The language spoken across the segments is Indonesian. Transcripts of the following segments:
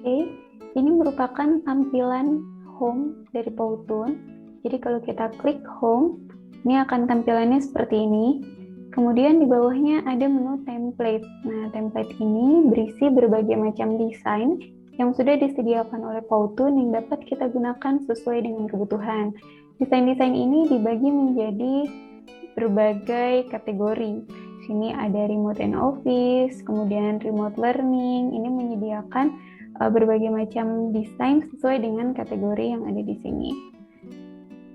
Oke, ini merupakan tampilan home dari Powtoon. Jadi kalau kita klik home, ini akan tampilannya seperti ini. Kemudian di bawahnya ada menu template. Nah, template ini berisi berbagai macam desain yang sudah disediakan oleh Powtoon yang dapat kita gunakan sesuai dengan kebutuhan. Desain-desain ini dibagi menjadi berbagai kategori. Sini ada remote and office, kemudian remote learning. Ini menyediakan berbagai macam desain sesuai dengan kategori yang ada di sini.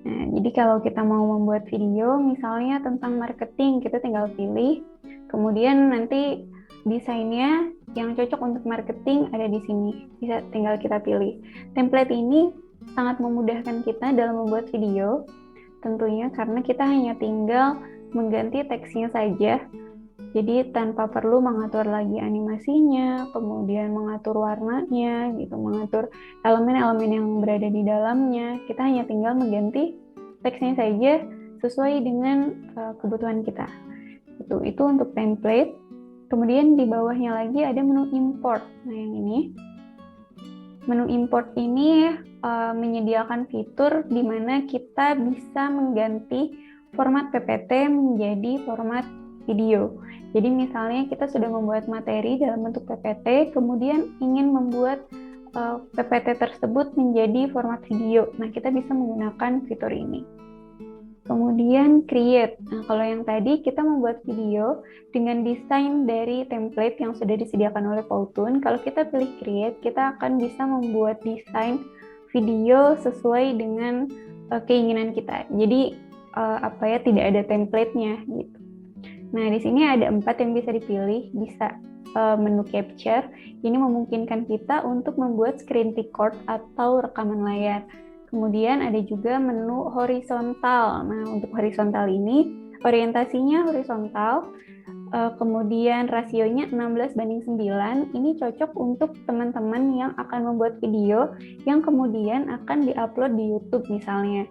Nah, jadi kalau kita mau membuat video, misalnya tentang marketing, kita tinggal pilih. Kemudian nanti desainnya yang cocok untuk marketing ada di sini. Bisa tinggal kita pilih. Template ini sangat memudahkan kita dalam membuat video. Tentunya karena kita hanya tinggal mengganti teksnya saja. Jadi tanpa perlu mengatur lagi animasinya, kemudian mengatur warnanya, gitu, mengatur elemen-elemen yang berada di dalamnya. Kita hanya tinggal mengganti teksnya saja sesuai dengan kebutuhan kita. Itu untuk template. Kemudian di bawahnya lagi ada menu import. Nah, yang ini. Menu import ini menyediakan fitur di mana kita bisa mengganti format PPT menjadi format video. Jadi misalnya kita sudah membuat materi dalam bentuk PPT, kemudian ingin membuat PPT tersebut menjadi format video. Nah, kita bisa menggunakan fitur ini. Kemudian create. Nah, kalau yang tadi kita membuat video dengan desain dari template yang sudah disediakan oleh Powtoon. Kalau kita pilih create, kita akan bisa membuat desain video sesuai dengan keinginan kita. Jadi tidak ada template-nya gitu. Nah, di sini ada 4 yang bisa dipilih. Bisa menu capture. Ini memungkinkan kita untuk membuat screen record atau rekaman layar. Kemudian ada juga menu horizontal. Nah, untuk horizontal ini orientasinya horizontal, kemudian rasionya 16:9. Ini cocok untuk teman-teman yang akan membuat video yang kemudian akan diupload di YouTube misalnya.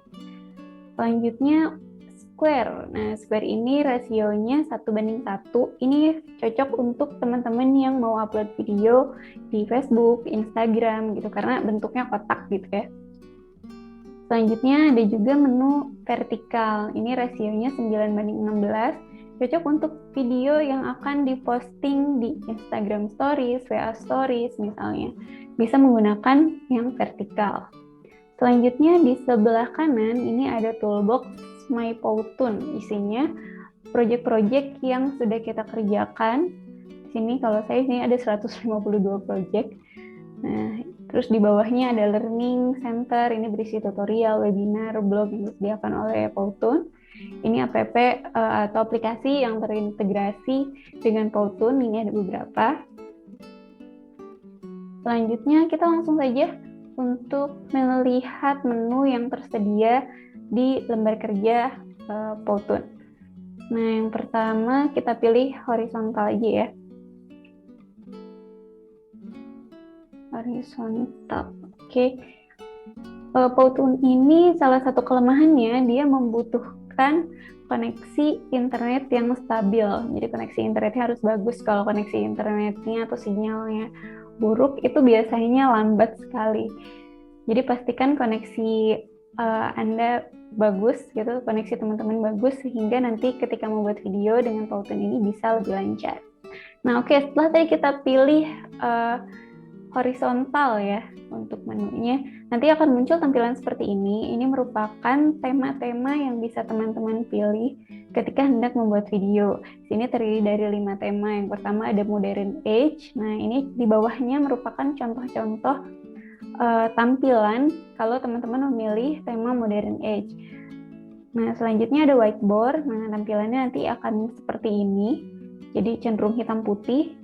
Selanjutnya square. Nah, square ini rasionya 1:1. Ini cocok untuk teman-teman yang mau upload video di Facebook, Instagram gitu, karena bentuknya kotak gitu ya. Selanjutnya ada juga menu vertikal. Ini rasionya 9:16. Cocok untuk video yang akan diposting di Instagram Stories, WA Stories misalnya. Bisa menggunakan yang vertikal. Selanjutnya di sebelah kanan ini ada toolbox My Powtoon. Isinya project-project yang sudah kita kerjakan. Di sini kalau saya ini ada 152 project. Nah, terus di bawahnya ada learning center, ini berisi tutorial, webinar, blog yang disediakan oleh Powtoon. Ini app atau aplikasi yang terintegrasi dengan Powtoon, ini ada beberapa. Selanjutnya kita langsung saja untuk melihat menu yang tersedia di lembar kerja Powtoon. Nah, yang pertama kita pilih horizontal aja ya. Horizontal. Oke. Powtoon ini salah satu kelemahannya dia membutuhkan koneksi internet yang stabil. Jadi koneksi internetnya harus bagus. Kalau koneksi internetnya atau sinyalnya buruk itu biasanya lambat sekali. Jadi pastikan koneksi Anda bagus gitu, koneksi teman-teman bagus sehingga nanti ketika membuat video dengan Powtoon ini bisa lebih lancar. Nah, oke, setelah tadi kita pilih horizontal ya untuk menunya, nanti akan muncul tampilan seperti ini. Ini merupakan tema-tema yang bisa teman-teman pilih ketika hendak membuat video. Sini terdiri dari 5 tema. Yang pertama ada modern age. Nah, ini di bawahnya merupakan contoh-contoh tampilan kalau teman-teman memilih tema modern age. Nah, selanjutnya ada whiteboard. Nah, tampilannya nanti akan seperti ini. Jadi cenderung hitam putih.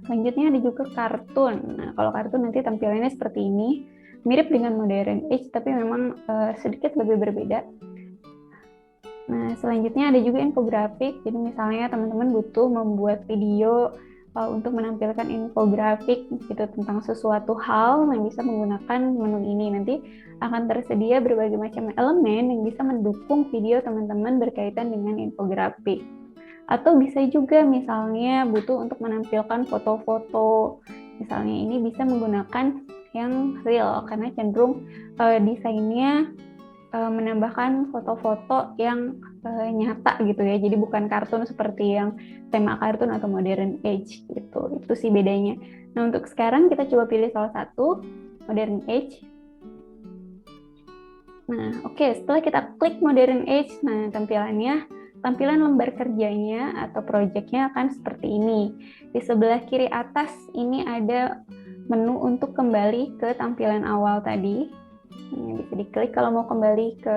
Selanjutnya ada juga kartun. Nah, kalau kartun nanti tampilannya seperti ini. Mirip dengan modern age, tapi memang sedikit lebih berbeda. Nah, selanjutnya ada juga infografik. Jadi misalnya teman-teman butuh membuat video untuk menampilkan infografik gitu tentang sesuatu hal yang bisa menggunakan menu ini. Nanti akan tersedia berbagai macam elemen yang bisa mendukung video teman-teman berkaitan dengan infografik. Atau bisa juga misalnya butuh untuk menampilkan foto-foto Misalnya ini bisa menggunakan yang real karena cenderung desainnya menambahkan foto-foto yang nyata gitu ya. Jadi bukan kartun seperti yang tema kartun atau modern age gitu. Itu sih bedanya. Nah, untuk sekarang kita coba pilih salah satu, modern age. Nah, oke, setelah kita klik modern age, nah tampilan lembar kerjanya atau projectnya akan seperti ini. Di sebelah kiri atas ini ada menu untuk kembali ke tampilan awal tadi. Nah, bisa diklik kalau mau kembali ke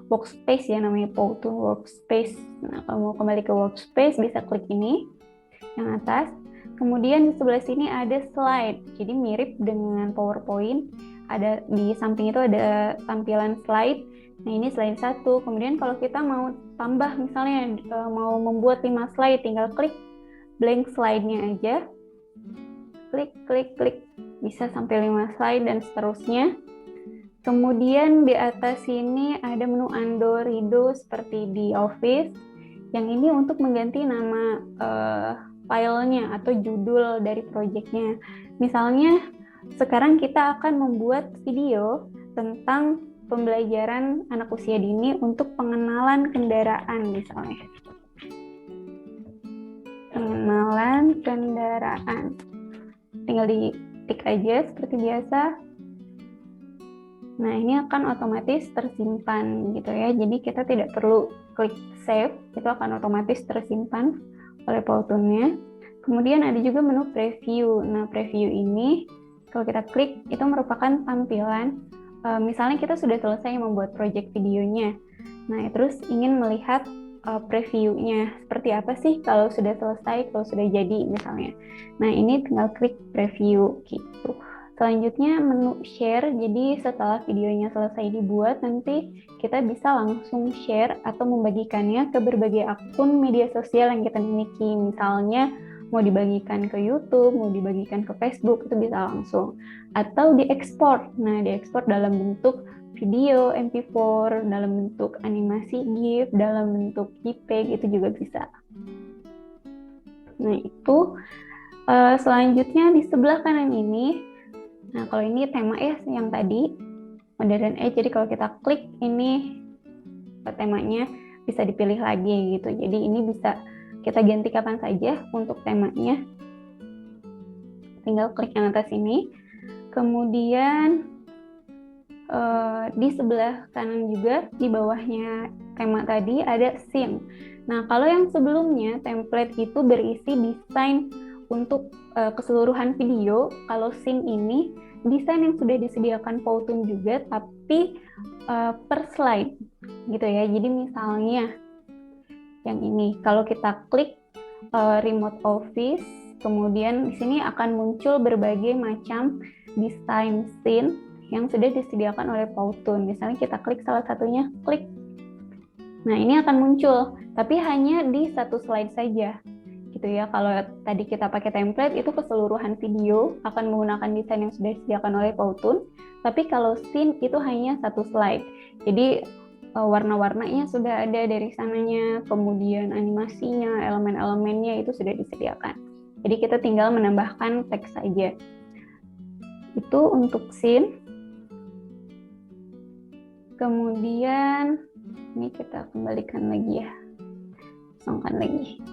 workspace ya, namanya Powtoon workspace. Nah, kalau mau kembali ke workspace bisa klik ini yang atas. Kemudian di sebelah sini ada slide, jadi mirip dengan PowerPoint. Ada di samping itu ada tampilan slide. Nah, ini slide 1. Kemudian kalau kita mau tambah misalnya mau membuat 5 slide, tinggal klik blank slide-nya aja. Klik, klik, klik. Bisa sampai 5 slide dan seterusnya. Kemudian di atas sini ada menu undo, redo seperti di Office. Yang ini untuk mengganti nama filenya atau judul dari projectnya. Misalnya sekarang kita akan membuat video tentang pembelajaran anak usia dini untuk pengenalan kendaraan misalnya. Pengenalan kendaraan. Tinggal diketik aja seperti biasa. Nah, ini akan otomatis tersimpan gitu ya. Jadi kita tidak perlu klik save, itu akan otomatis tersimpan oleh Powtoon-nya. Kemudian ada juga menu preview. Nah, preview ini kalau kita klik itu merupakan tampilan misalnya kita sudah selesai membuat project videonya. Nah, terus ingin melihat preview-nya seperti apa sih kalau sudah selesai, kalau sudah jadi misalnya. Nah, ini tinggal klik preview gitu. Selanjutnya menu share, jadi setelah videonya selesai dibuat, nanti kita bisa langsung share atau membagikannya ke berbagai akun media sosial yang kita miliki. Misalnya mau dibagikan ke YouTube, mau dibagikan ke Facebook, itu bisa langsung. Atau diekspor, nah diekspor dalam bentuk video MP4, dalam bentuk animasi GIF, dalam bentuk JPEG, itu juga bisa. Nah itu selanjutnya di sebelah kanan ini. Nah, kalau ini tema ya yang tadi, modern age, jadi kalau kita klik ini temanya bisa dipilih lagi gitu. Jadi ini bisa kita ganti kapan saja untuk temanya. Tinggal klik yang atas ini. Kemudian di sebelah kanan juga, di bawahnya tema tadi ada scene. Nah, kalau yang sebelumnya template itu berisi desain untuk keseluruhan video, kalau scene ini desain yang sudah disediakan Powtoon juga, tapi per slide gitu ya. Jadi misalnya yang ini, kalau kita klik remote office, kemudian di sini akan muncul berbagai macam desain scene yang sudah disediakan oleh Powtoon. Misalnya kita klik salah satunya, klik. Nah, ini akan muncul, tapi hanya di satu slide saja. Gitu ya. Kalau tadi kita pakai template itu keseluruhan video akan menggunakan desain yang sudah disediakan oleh Powtoon, tapi kalau scene itu hanya satu slide. Jadi warna-warnanya sudah ada dari sananya, kemudian animasinya, elemen-elemennya itu sudah disediakan. Jadi kita tinggal menambahkan teks saja. Itu untuk scene. Kemudian ini kita kembalikan lagi ya, kosongkan lagi.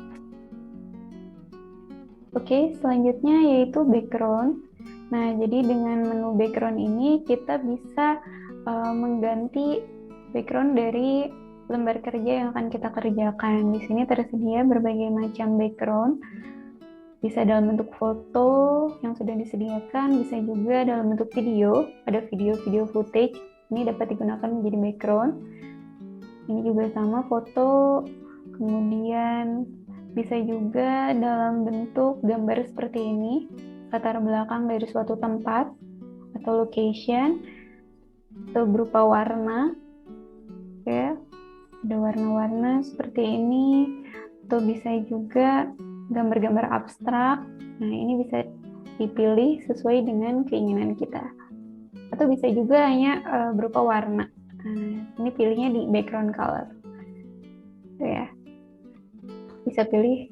Oke, selanjutnya yaitu background. Nah, jadi dengan menu background ini kita bisa mengganti background dari lembar kerja yang akan kita kerjakan. Di sini tersedia berbagai macam background. Bisa dalam bentuk foto yang sudah disediakan, bisa juga dalam bentuk video. Ada video-video footage, ini dapat digunakan menjadi background. Ini juga sama foto, kemudian bisa juga dalam bentuk gambar seperti ini, latar belakang dari suatu tempat atau location, atau berupa warna, ya, ada warna-warna seperti ini, atau bisa juga gambar-gambar abstrak. Nah, ini bisa dipilih sesuai dengan keinginan kita, atau bisa juga hanya berupa warna. Nah, ini pilihnya di background color, ya. Bisa pilih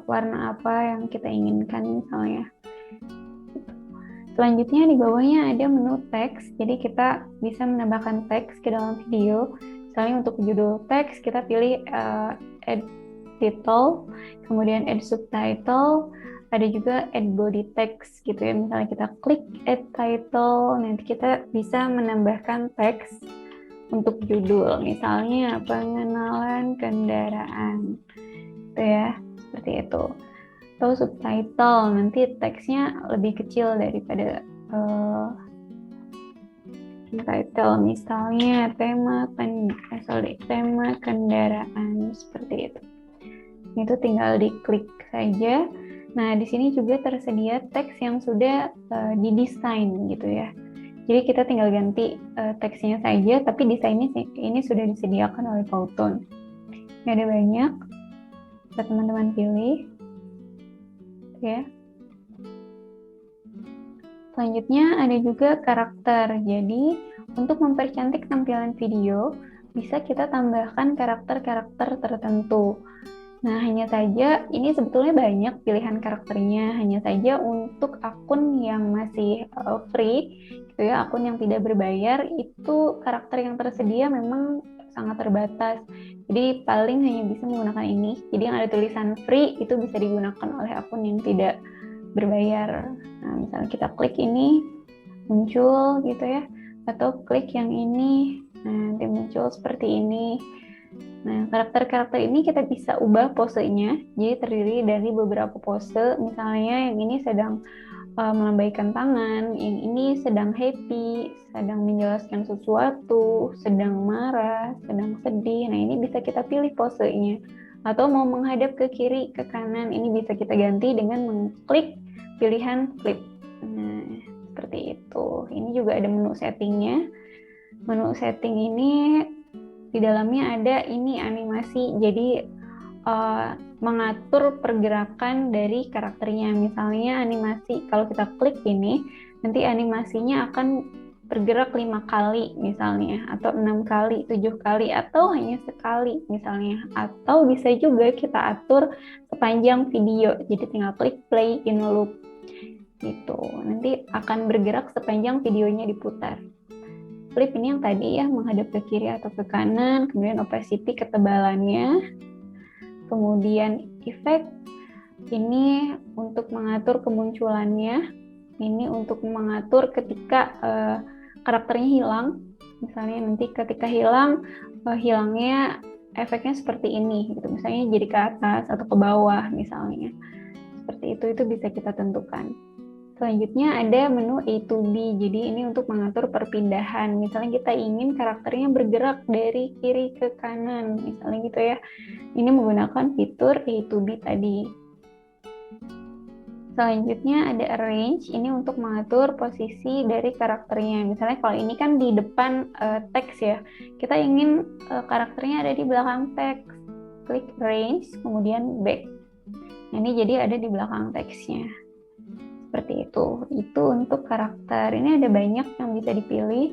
warna apa yang kita inginkan misalnya. Selanjutnya di bawahnya ada menu teks, jadi kita bisa menambahkan teks ke dalam video. Misalnya untuk judul teks kita pilih add title, kemudian add subtitle, ada juga add body text gitu ya. Misalnya kita klik add title, nanti kita bisa menambahkan teks untuk judul, misalnya pengenalan kendaraan, gitu ya, seperti itu. Atau subtitle, nanti teksnya lebih kecil daripada title, misalnya tema kendaraan, seperti itu. Itu tinggal diklik saja. Nah, di sini juga tersedia teks yang sudah didesain gitu ya. Jadi kita tinggal ganti teksnya saja, tapi desainnya ini sudah disediakan oleh Powtoon. Ini ada banyak, bisa teman-teman pilih. Ya. Selanjutnya ada juga karakter. Jadi untuk mempercantik tampilan video, bisa kita tambahkan karakter-karakter tertentu. Nah, hanya saja ini sebetulnya banyak pilihan karakternya, hanya saja untuk akun yang masih free, gitu ya, akun yang tidak berbayar, itu karakter yang tersedia memang sangat terbatas. Jadi paling hanya bisa menggunakan ini. Jadi yang ada tulisan free itu bisa digunakan oleh akun yang tidak berbayar. Nah, misalnya kita klik ini, muncul gitu ya, atau klik yang ini, nanti muncul seperti ini. Nah, karakter-karakter ini kita bisa ubah posenya, jadi terdiri dari beberapa pose. Misalnya yang ini sedang melambaikan tangan, yang ini sedang happy, sedang menjelaskan sesuatu, sedang marah, sedang sedih. Nah, ini bisa kita pilih posenya. Atau mau menghadap ke kiri, ke kanan, ini bisa kita ganti dengan mengklik pilihan flip. Nah, seperti itu. Ini juga ada menu settingnya. Menu setting ini di dalamnya ada ini animasi, jadi mengatur pergerakan dari karakternya. Misalnya animasi, kalau kita klik ini, nanti animasinya akan bergerak 5 kali misalnya, atau 6 kali, 7 kali, atau hanya sekali misalnya. Atau bisa juga kita atur sepanjang video, jadi tinggal klik play in loop gitu. Nanti akan bergerak sepanjang videonya diputar. Flip ini yang tadi ya, menghadap ke kiri atau ke kanan, kemudian opacity ketebalannya, kemudian efek ini untuk mengatur kemunculannya, ini untuk mengatur ketika karakternya hilang, misalnya nanti ketika hilang, hilangnya efeknya seperti ini gitu, misalnya jadi ke atas atau ke bawah misalnya, seperti itu bisa kita tentukan. Selanjutnya ada menu A to B, jadi ini untuk mengatur perpindahan. Misalnya kita ingin karakternya bergerak dari kiri ke kanan, misalnya gitu ya. Ini menggunakan fitur A to B tadi. Selanjutnya ada arrange, ini untuk mengatur posisi dari karakternya. Misalnya kalau ini kan di depan teks ya, kita ingin karakternya ada di belakang teks. Klik arrange, kemudian back. Nah, ini jadi ada di belakang teksnya. Seperti itu untuk karakter. Ini ada banyak yang bisa dipilih,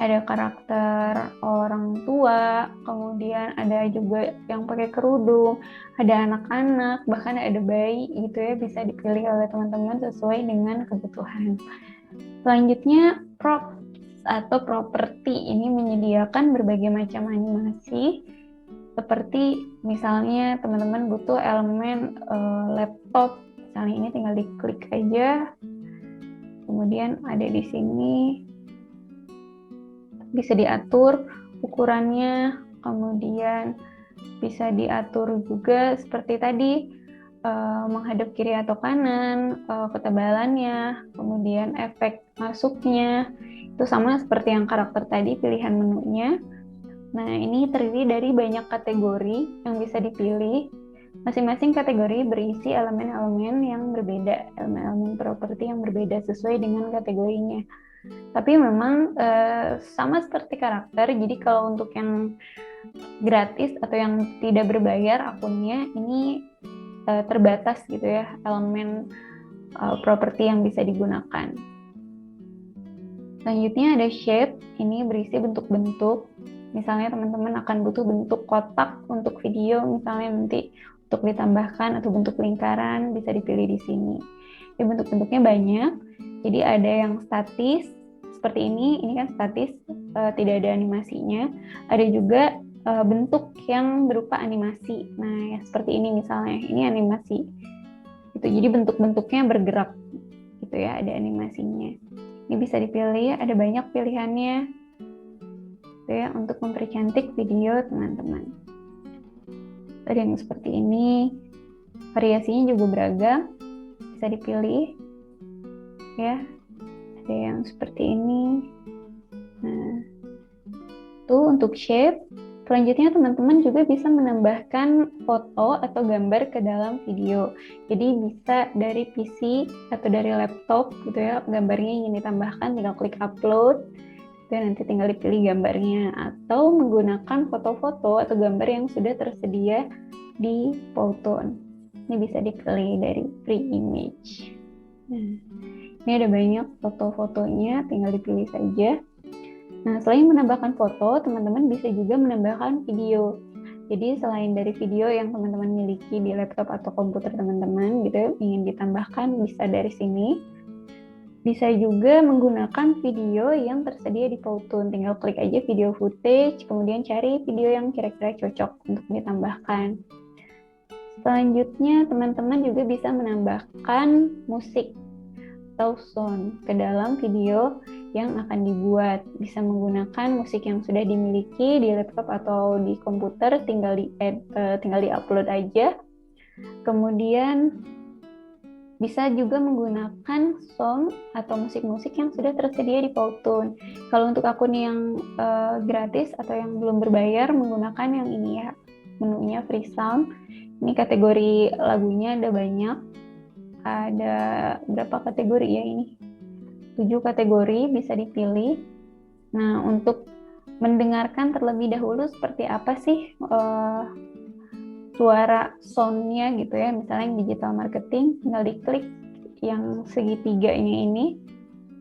ada karakter orang tua, kemudian ada juga yang pakai kerudung, ada anak-anak, bahkan ada bayi gitu ya, bisa dipilih oleh teman-teman sesuai dengan kebutuhan. Selanjutnya props atau properti, ini menyediakan berbagai macam animasi, seperti misalnya teman-teman butuh elemen laptop, misalnya ini tinggal diklik aja, kemudian ada di sini, bisa diatur ukurannya, kemudian bisa diatur juga seperti tadi, menghadap kiri atau kanan, ketebalannya, kemudian efek masuknya, itu sama seperti yang karakter tadi, pilihan menunya. Nah, ini terdiri dari banyak kategori yang bisa dipilih. Masing-masing kategori berisi elemen-elemen yang berbeda, elemen-elemen properti yang berbeda sesuai dengan kategorinya. Tapi memang sama seperti karakter, jadi kalau untuk yang gratis atau yang tidak berbayar akunnya, ini terbatas gitu ya, elemen properti yang bisa digunakan. Selanjutnya ada shape, ini berisi bentuk-bentuk. Misalnya teman-teman akan butuh bentuk kotak untuk video, misalnya nanti untuk ditambahkan, atau bentuk lingkaran bisa dipilih di sini. Bentuk-bentuknya banyak, Jadi ada yang statis seperti ini kan statis, tidak ada animasinya. Ada juga bentuk yang berupa animasi. Nah, ya seperti ini misalnya, ini animasi. Gitu. Jadi bentuk-bentuknya bergerak, gitu ya, ada animasinya. Ini bisa dipilih, ada banyak pilihannya, gitu ya, untuk mempercantik video teman-teman. Ada yang seperti ini, variasinya juga beragam, bisa dipilih, ya. Ada yang seperti ini. Nah, itu untuk shape. Selanjutnya teman-teman juga bisa menambahkan foto atau gambar ke dalam video. Jadi bisa dari PC atau dari laptop gitu ya, gambarnya ingin ditambahkan, tinggal klik upload, dan nanti tinggal dipilih gambarnya. Atau menggunakan foto-foto atau gambar yang sudah tersedia di Powtoon. Ini bisa dipilih dari free image. Nah, ini ada banyak foto-fotonya, tinggal dipilih saja. Nah, selain menambahkan foto, teman-teman bisa juga menambahkan video. Jadi selain dari video yang teman-teman miliki di laptop atau komputer teman-teman gitu, ingin ditambahkan bisa dari sini. Bisa juga menggunakan video yang tersedia di Powtoon. Tinggal klik aja video footage, kemudian cari video yang kira-kira cocok untuk ditambahkan. Selanjutnya, teman-teman juga bisa menambahkan musik atau sound ke dalam video yang akan dibuat. Bisa menggunakan musik yang sudah dimiliki di laptop atau di komputer, tinggal di-upload aja. Kemudian bisa juga menggunakan sound atau musik-musik yang sudah tersedia di Powtoon. Kalau untuk akun yang gratis atau yang belum berbayar, menggunakan yang ini ya, menunya free sound. Ini kategori lagunya ada banyak. Ada berapa kategori ya ini? 7 kategori bisa dipilih. Nah, untuk mendengarkan terlebih dahulu seperti apa sih suara sound-nya gitu ya, misalnya yang digital marketing, tinggal diklik yang segitiganya ini,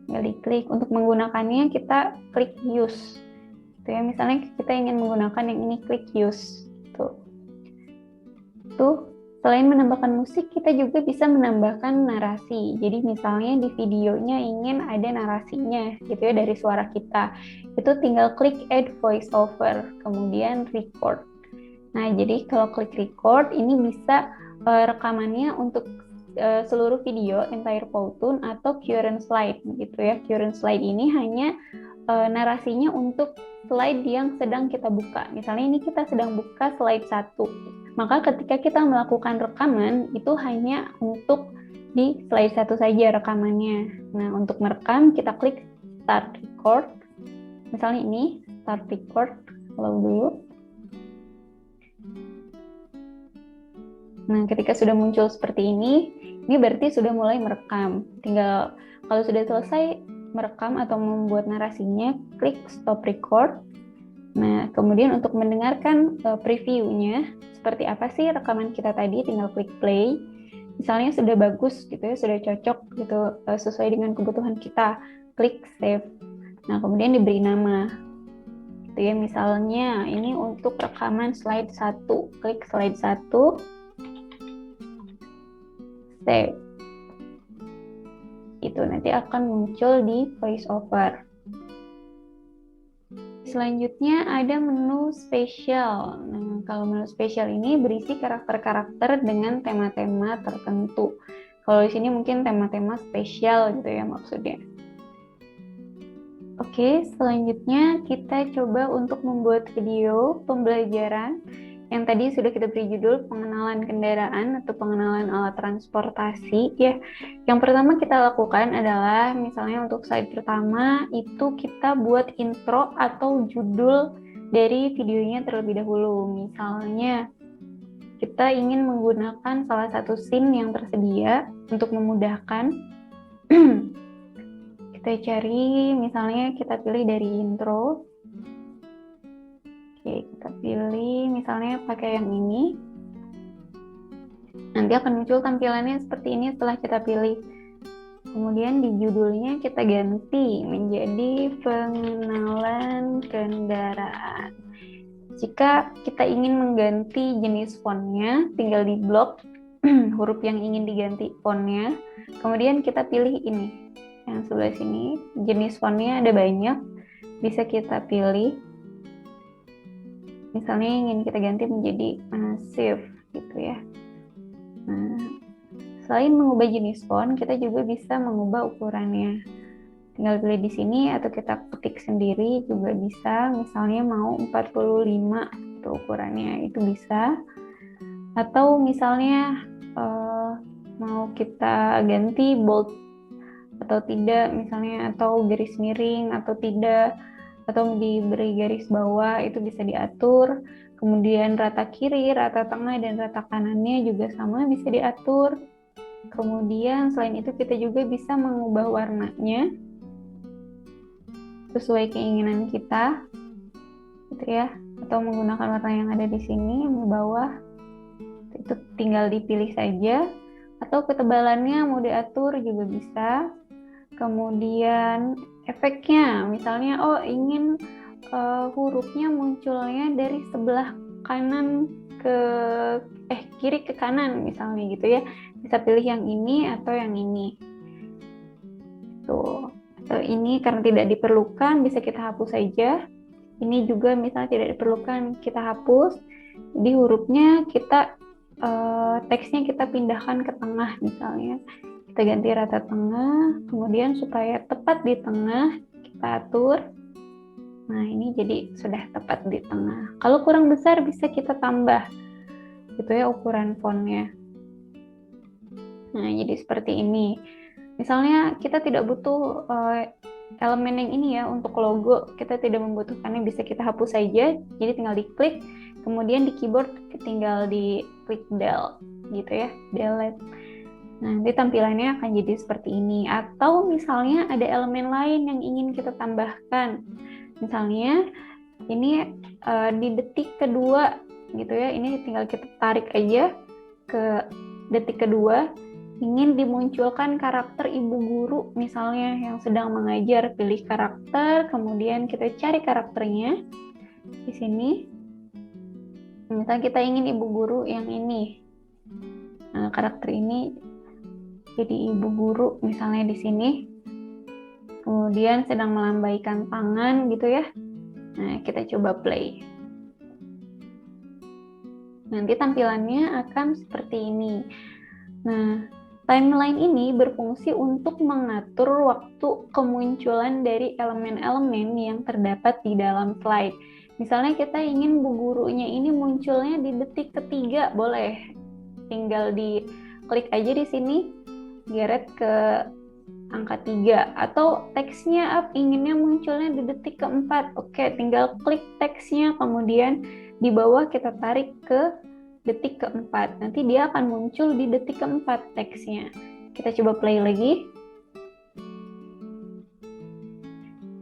tinggal diklik. Untuk menggunakannya kita klik use gitu ya, misalnya kita ingin menggunakan yang ini, klik use tuh. Selain menambahkan musik, kita juga bisa menambahkan narasi. Jadi misalnya di videonya ingin ada narasinya gitu ya dari suara kita. Itu tinggal klik add voice over, kemudian record. Nah, jadi kalau klik record ini bisa rekamannya untuk seluruh video entire Powtoon atau current slide gitu ya. Current slide ini hanya narasinya untuk slide yang sedang kita buka. Misalnya ini kita sedang buka slide 1. Maka ketika kita melakukan rekaman, itu hanya untuk di slide 1 saja rekamannya. Nah, untuk merekam, kita klik start record. Misalnya ini, start record, follow dulu. Nah, ketika sudah muncul seperti ini berarti sudah mulai merekam. Tinggal, kalau sudah selesai merekam atau membuat narasinya, klik stop record. Nah, kemudian untuk mendengarkan previewnya, seperti apa sih rekaman kita tadi, tinggal klik play. Misalnya sudah bagus gitu ya, sudah cocok gitu, sesuai dengan kebutuhan kita, klik save. Nah, kemudian diberi nama. Gitu ya, misalnya ini untuk rekaman slide 1, klik slide 1, save. Itu nanti akan muncul di voiceover. Selanjutnya ada menu spesial. Nah, kalau menu spesial ini berisi karakter-karakter dengan tema-tema tertentu. Kalau di sini mungkin tema-tema spesial gitu ya maksudnya. Oke, selanjutnya kita coba untuk membuat video pembelajaran yang tadi sudah kita beri judul pengenalan kendaraan atau pengenalan alat transportasi ya. Yang pertama kita lakukan adalah misalnya untuk slide pertama itu kita buat intro atau judul dari videonya terlebih dahulu. Misalnya kita ingin menggunakan salah satu scene yang tersedia untuk memudahkan. Kita cari, misalnya kita pilih dari intro. Oke, kita pilih misalnya pakai yang ini. Nanti akan muncul tampilannya seperti ini setelah kita pilih. Kemudian di judulnya kita ganti menjadi pengenalan kendaraan. Jika kita ingin mengganti jenis fontnya, tinggal di blok huruf yang ingin diganti fontnya. Kemudian kita pilih ini. yang sebelah sini. Jenis fontnya ada banyak, bisa kita pilih. Misalnya ingin kita ganti menjadi shift gitu ya. Nah, selain mengubah jenis font, kita juga bisa mengubah ukurannya. Tinggal pilih di sini atau kita ketik sendiri juga bisa. Misalnya mau 45 itu ukurannya, itu bisa. Atau misalnya mau kita ganti bold atau tidak misalnya, atau garis miring atau tidak, atau diberi garis bawah, itu bisa diatur. Kemudian rata kiri, rata tengah, dan rata kanannya juga sama bisa diatur. Kemudian selain itu kita juga bisa mengubah warnanya sesuai keinginan kita gitu ya, atau menggunakan warna yang ada di sini yang di bawah. Itu tinggal dipilih saja, atau ketebalannya mau diatur juga bisa. Kemudian efeknya, misalnya ingin hurufnya munculnya dari sebelah kanan ke kiri ke kanan misalnya gitu ya, bisa pilih yang ini atau yang ini tuh. Atau ini karena tidak diperlukan bisa kita hapus saja. Ini juga misalnya tidak diperlukan, kita hapus. Jadi hurufnya kita teksnya kita pindahkan ke tengah misalnya, kita ganti rata tengah, kemudian supaya tepat di tengah kita atur. Nah ini jadi sudah tepat di tengah. Kalau kurang besar bisa kita tambah gitu ya ukuran fontnya. Nah jadi seperti ini. Misalnya kita tidak butuh elemen yang ini ya untuk logo, kita tidak membutuhkannya, bisa kita hapus saja. Jadi tinggal diklik, kemudian di keyboard tinggal di klik del gitu ya, delete. Nah, nanti tampilannya akan jadi seperti ini. Atau misalnya ada elemen lain yang ingin kita tambahkan. Misalnya ini di detik kedua gitu ya, ini tinggal kita tarik aja ke detik kedua, ingin dimunculkan karakter ibu guru misalnya yang sedang mengajar, pilih karakter, kemudian kita cari karakternya di sini. Misalnya kita ingin ibu guru yang ini, nah, karakter ini jadi ibu guru misalnya di sini, kemudian sedang melambaikan tangan gitu ya. Nah kita coba play. Nanti tampilannya akan seperti ini. Nah, timeline ini berfungsi untuk mengatur waktu kemunculan dari elemen-elemen yang terdapat di dalam slide. Misalnya kita ingin bu gurunya ini munculnya di detik ketiga, boleh. Tinggal diklik aja di sini, geret ke angka 3. Atau teksnya inginnya munculnya di detik keempat. Oke, tinggal klik teksnya, kemudian di bawah kita tarik ke detik keempat. Nanti dia akan muncul di detik keempat teksnya. Kita coba play lagi.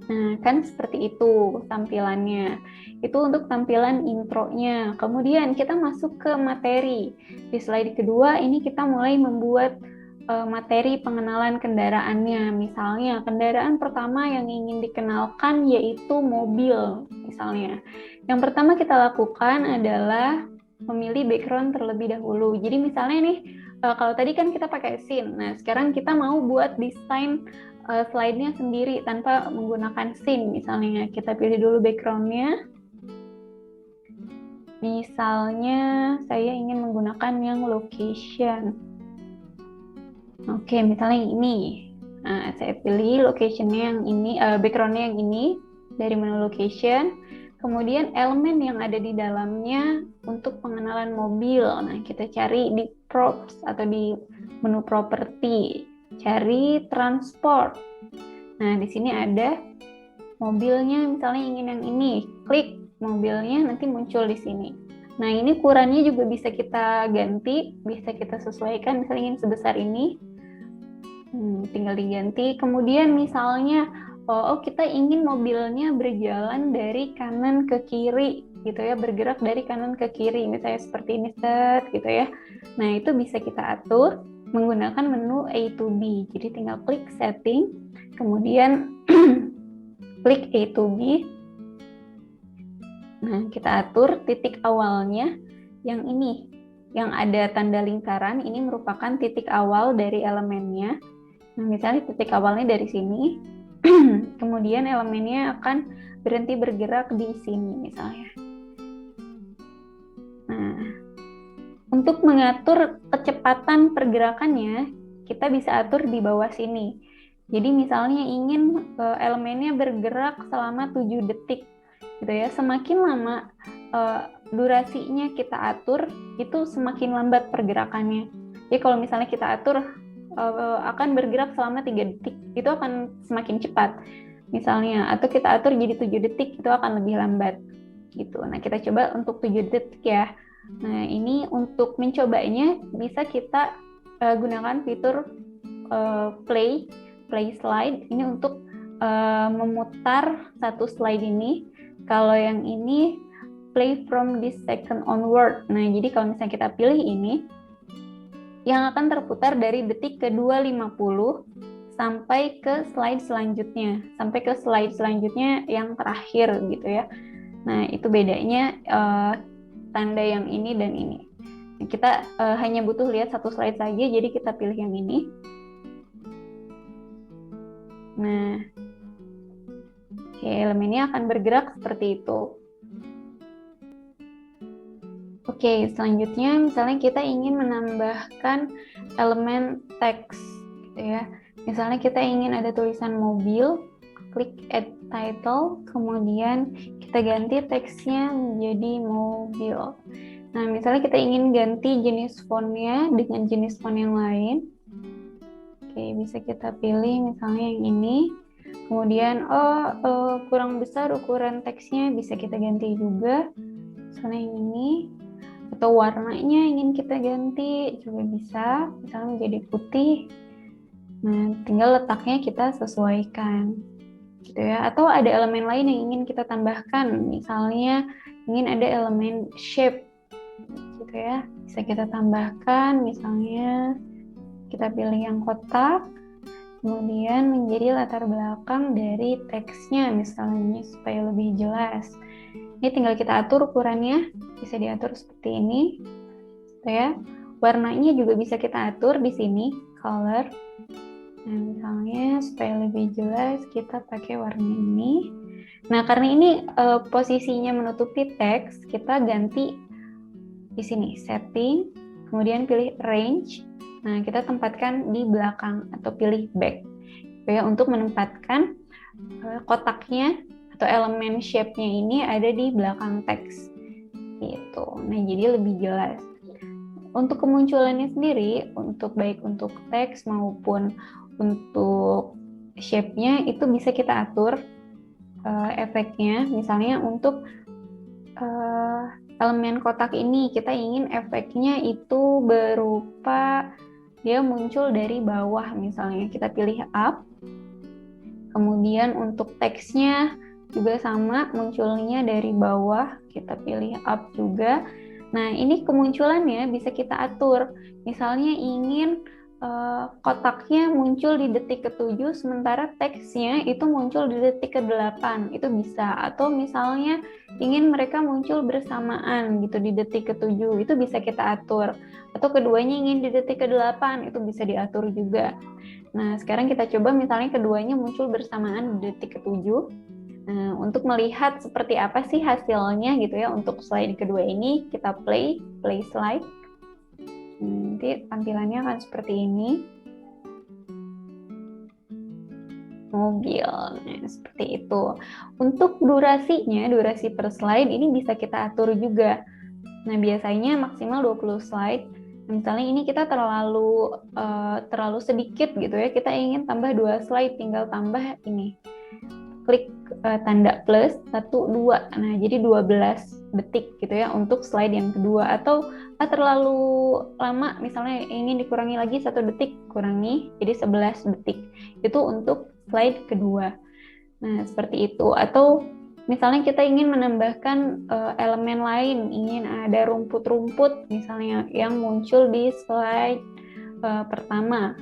Nah, kan seperti itu tampilannya. Itu untuk tampilan intronya. Kemudian kita masuk ke materi. Di slide kedua ini kita mulai membuat materi pengenalan kendaraannya. Misalnya, kendaraan pertama yang ingin dikenalkan yaitu mobil, misalnya. Yang pertama kita lakukan adalah memilih background terlebih dahulu. Jadi misalnya nih, kalau tadi kan kita pakai scene. Nah, sekarang kita mau buat desain slide-nya sendiri tanpa menggunakan scene. Misalnya, kita pilih dulu background-nya. Misalnya, saya ingin menggunakan yang location. Oke, misalnya ini. Nah, saya pilih location-nya yang ini, background-nya yang ini dari menu location. Kemudian elemen yang ada di dalamnya untuk pengenalan mobil. Nah, kita cari di props atau di menu properti. Cari transport. Nah, di sini ada mobilnya, misalnya ingin yang ini. Klik mobilnya, nanti muncul di sini. Nah, ini ukurannya juga bisa kita ganti, bisa kita sesuaikan. Misalnya ingin sebesar ini. Tinggal diganti. Kemudian misalnya kita ingin mobilnya berjalan dari kanan ke kiri gitu ya, bergerak dari kanan ke kiri misalnya seperti ini set gitu ya. Nah itu bisa kita atur menggunakan menu A to B. Jadi tinggal klik setting, kemudian klik A to B. Nah kita atur titik awalnya yang ini, yang ada tanda lingkaran, ini merupakan titik awal dari elemennya. Nah, misalnya titik awalnya dari sini, kemudian elemennya akan berhenti bergerak di sini misalnya. Nah, untuk mengatur kecepatan pergerakannya, kita bisa atur di bawah sini. Jadi misalnya ingin elemennya bergerak selama 7 detik, gitu ya. Semakin lama durasinya kita atur, itu semakin lambat pergerakannya. Jadi kalau misalnya kita atur akan bergerak selama 3 detik, itu akan semakin cepat. Misalnya, atau kita atur jadi 7 detik, itu akan lebih lambat. Gitu. Nah, kita coba untuk 7 detik ya. Nah, ini untuk mencobanya bisa kita gunakan fitur play slide ini untuk memutar satu slide ini. Kalau yang ini play from this second onward. Nah, jadi kalau misalnya kita pilih ini, yang akan terputar dari detik ke-250 sampai ke slide selanjutnya yang terakhir gitu ya. Nah, itu bedanya tanda yang ini dan ini. Kita hanya butuh lihat satu slide saja, jadi kita pilih yang ini. Nah, elemennya akan bergerak seperti itu. Oke, selanjutnya misalnya kita ingin menambahkan elemen teks, gitu ya. Misalnya kita ingin ada tulisan mobil, klik add title, kemudian kita ganti teksnya menjadi mobil. Nah, misalnya kita ingin ganti jenis fontnya dengan jenis font yang lain. Oke, bisa kita pilih misalnya yang ini. Kemudian, kurang besar ukuran teksnya, bisa kita ganti juga. Misalnya yang ini. Atau warnanya ingin kita ganti, juga bisa. Misalnya menjadi putih. Nah, tinggal letaknya kita sesuaikan. Gitu ya. Atau ada elemen lain yang ingin kita tambahkan. Misalnya, ingin ada elemen shape. Gitu ya. Bisa kita tambahkan, misalnya kita pilih yang kotak, kemudian menjadi latar belakang dari teksnya misalnya supaya lebih jelas. Ini tinggal kita atur ukurannya, bisa diatur seperti ini, gitu ya. Warnanya juga bisa kita atur di sini, color. Nah, misalnya supaya lebih jelas kita pakai warna ini. Nah, karena ini posisinya menutupi teks, kita ganti di sini setting, kemudian pilih range. Nah, kita tempatkan di belakang atau pilih back. Ya, untuk menempatkan kotaknya atau elemen shape-nya ini ada di belakang teks. Gitu. Nah, jadi lebih jelas. Untuk kemunculannya sendiri, baik untuk teks maupun untuk shape-nya itu bisa kita atur efeknya. Misalnya untuk elemen kotak ini kita ingin efeknya itu berupa dia muncul dari bawah, misalnya kita pilih up. Kemudian untuk teksnya juga sama, munculnya dari bawah, kita pilih up juga. Nah, ini kemunculannya bisa kita atur. Misalnya ingin kotaknya muncul di detik ke-7, sementara teksnya itu muncul di detik ke-8, itu bisa. Atau misalnya ingin mereka muncul bersamaan gitu di detik ke-7, itu bisa kita atur. Atau keduanya ingin di detik ke-8, itu bisa diatur juga. Nah, sekarang kita coba misalnya keduanya muncul bersamaan di detik ke-7. Nah, untuk melihat seperti apa sih hasilnya gitu ya, untuk slide kedua ini, kita play slide. Nanti tampilannya akan seperti ini. Mobil, nah, seperti itu. Untuk durasinya, durasi per slide ini bisa kita atur juga. Nah, biasanya maksimal 20 slide. Misalnya ini kita terlalu sedikit gitu ya, kita ingin tambah 2 slide, tinggal tambah ini. Klik tanda plus 1, 2. Nah, jadi 12 detik gitu ya untuk slide yang kedua. Atau terlalu lama, misalnya ingin dikurangi lagi 1 detik, kurangi jadi 11 detik. Itu untuk slide kedua. Nah, seperti itu. Atau misalnya kita ingin menambahkan elemen lain, ingin ada rumput-rumput misalnya yang muncul di slide pertama.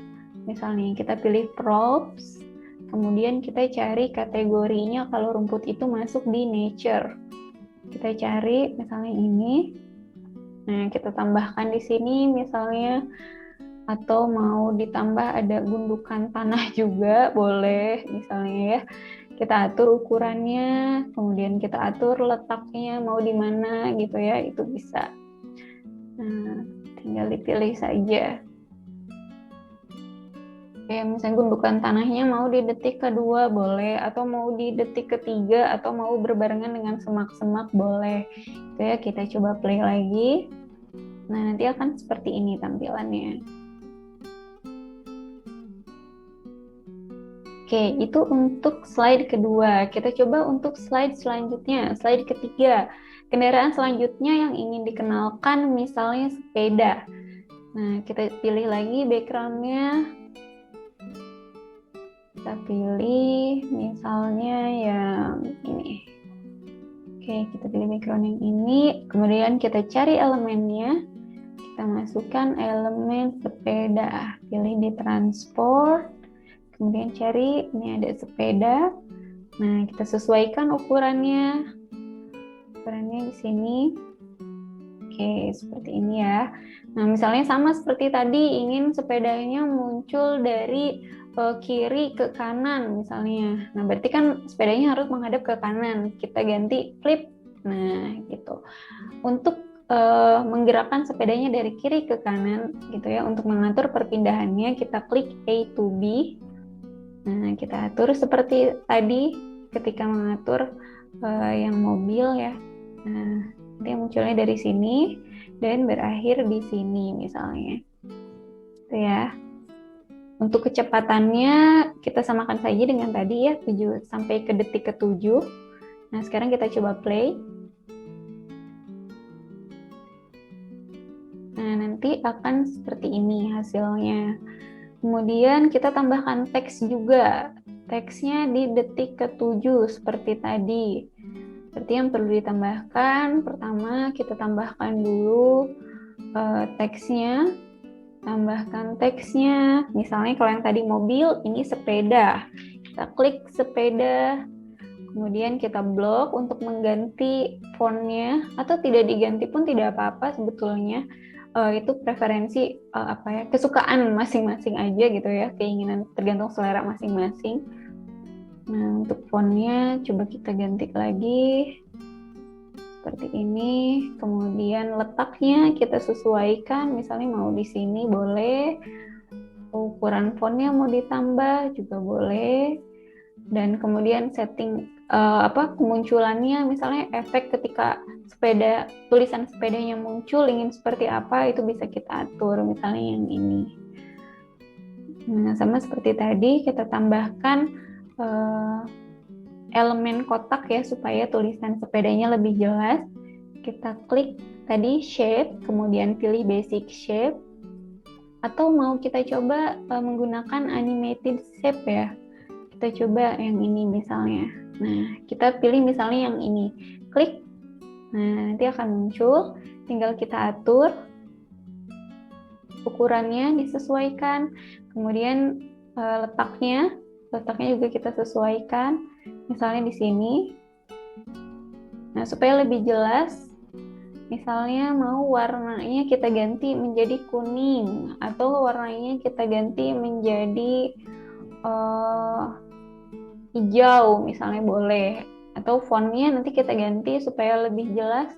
Misalnya kita pilih props, kemudian kita cari kategorinya kalau rumput itu masuk di nature. Kita cari misalnya ini. Nah, kita tambahkan di sini misalnya atau mau ditambah ada gundukan tanah juga boleh misalnya ya. Kita atur ukurannya, kemudian kita atur letaknya mau di mana gitu ya, itu bisa. Nah, tinggal dipilih saja. Kayak misalnya gundukan tanahnya mau di detik kedua boleh, atau mau di detik ketiga, atau mau berbarengan dengan semak-semak boleh. Itu ya, kita coba play lagi. Nah, nanti akan seperti ini tampilannya. Oke, itu untuk slide kedua. Kita coba untuk slide selanjutnya, slide ketiga. Kendaraan selanjutnya yang ingin dikenalkan misalnya sepeda. Nah, kita pilih lagi background-nya. Kita pilih misalnya yang ini. Oke, kita pilih background yang ini. Kemudian kita cari elemennya. Kita masukkan elemen sepeda. Pilih di transport. Kemudian cari, ini ada sepeda. Nah, kita sesuaikan ukurannya. Ukurannya di sini. Oke, seperti ini ya. Nah, misalnya sama seperti tadi, ingin sepedanya muncul dari kiri ke kanan misalnya. Nah, berarti kan sepedanya harus menghadap ke kanan. Kita ganti flip. Nah, gitu. Untuk menggerakkan sepedanya dari kiri ke kanan gitu ya. Untuk mengatur perpindahannya, kita klik A to B. Nah, kita atur seperti tadi ketika mengatur yang mobil ya. Nah, dia munculnya dari sini dan berakhir di sini misalnya. Itu ya. Untuk kecepatannya kita samakan saja dengan tadi ya, 7 sampai ke detik ke-7. Nah, sekarang kita coba play. Nah, nanti akan seperti ini hasilnya. Kemudian kita tambahkan teks juga. Teksnya di detik ke-7 seperti tadi. Seperti yang perlu ditambahkan, pertama kita tambahkan dulu teksnya. Tambahkan teksnya, misalnya kalau yang tadi mobil, ini sepeda. Kita klik sepeda, kemudian kita blok untuk mengganti fontnya, atau tidak diganti pun tidak apa-apa sebetulnya. Itu preferensi kesukaan masing-masing aja gitu ya, keinginan tergantung selera masing-masing. Nah, untuk fontnya coba kita ganti lagi seperti ini. Kemudian letaknya kita sesuaikan, misalnya mau di sini boleh, ukuran fontnya mau ditambah juga boleh, dan kemudian setting kemunculannya, misalnya efek ketika tulisan sepedanya muncul ingin seperti apa, itu bisa kita atur, misalnya yang ini. Nah, sama seperti tadi kita tambahkan elemen kotak ya supaya tulisan sepedanya lebih jelas. Kita klik tadi shape, kemudian pilih basic shape, atau mau kita coba menggunakan animated shape ya. Kita coba yang ini misalnya. Nah, kita pilih misalnya yang ini. Klik. Nah, nanti akan muncul. Tinggal kita atur ukurannya, disesuaikan. Kemudian letaknya juga kita sesuaikan. Misalnya di sini. Nah, supaya lebih jelas, misalnya mau warnanya kita ganti menjadi kuning, atau warnanya kita ganti menjadi hijau misalnya boleh, atau fontnya nanti kita ganti supaya lebih jelas,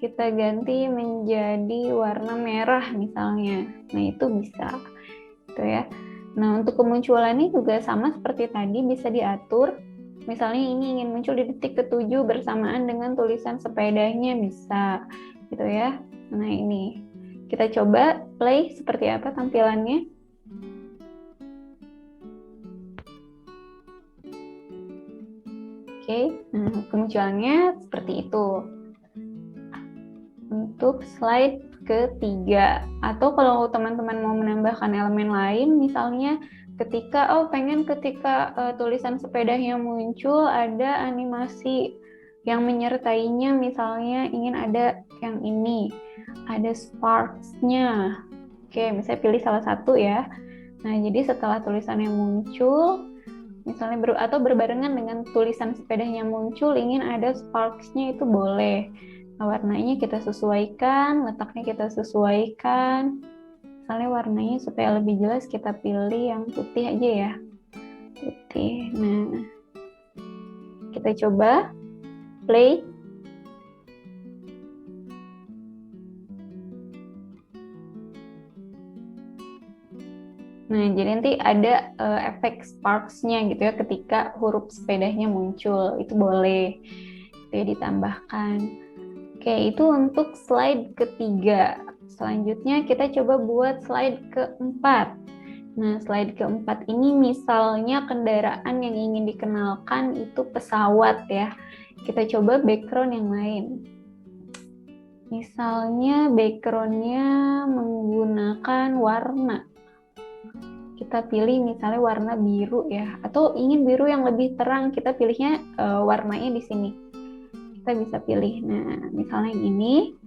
kita ganti menjadi warna merah misalnya. Nah, itu bisa gitu ya. Nah, untuk kemunculannya juga sama seperti tadi, bisa diatur. Misalnya ini ingin muncul di detik ke-7 bersamaan dengan tulisan sepedanya, bisa gitu ya. Nah, ini kita coba play seperti apa tampilannya. Oke, nah kemunculannya seperti itu. Untuk slide ketiga, atau kalau teman-teman mau menambahkan elemen lain, misalnya ketika tulisan sepedanya muncul ada animasi yang menyertainya, misalnya ingin ada yang ini, ada sparks-nya. Oke, misalnya pilih salah satu ya. Nah, jadi setelah tulisannya muncul, misalnya atau berbarengan dengan tulisan sepedanya muncul, ingin ada sparks-nya, itu boleh. Nah, warnanya kita sesuaikan, letaknya kita sesuaikan, Misalnya warnanya supaya lebih jelas kita pilih yang putih aja ya. Putih. Nah, kita coba play. Nah, jadi nanti ada efek sparks-nya gitu ya ketika huruf sepedanya muncul. Itu boleh itu ya ditambahkan. Oke, itu untuk slide ketiga. Selanjutnya kita coba buat slide keempat. Nah, slide keempat ini misalnya kendaraan yang ingin dikenalkan itu pesawat ya. Kita coba background yang lain. Misalnya background-nya menggunakan warna. Kita pilih misalnya warna biru ya, atau ingin biru yang lebih terang, kita pilihnya warnanya di sini. Kita bisa pilih. Nah, misalnya yang ini,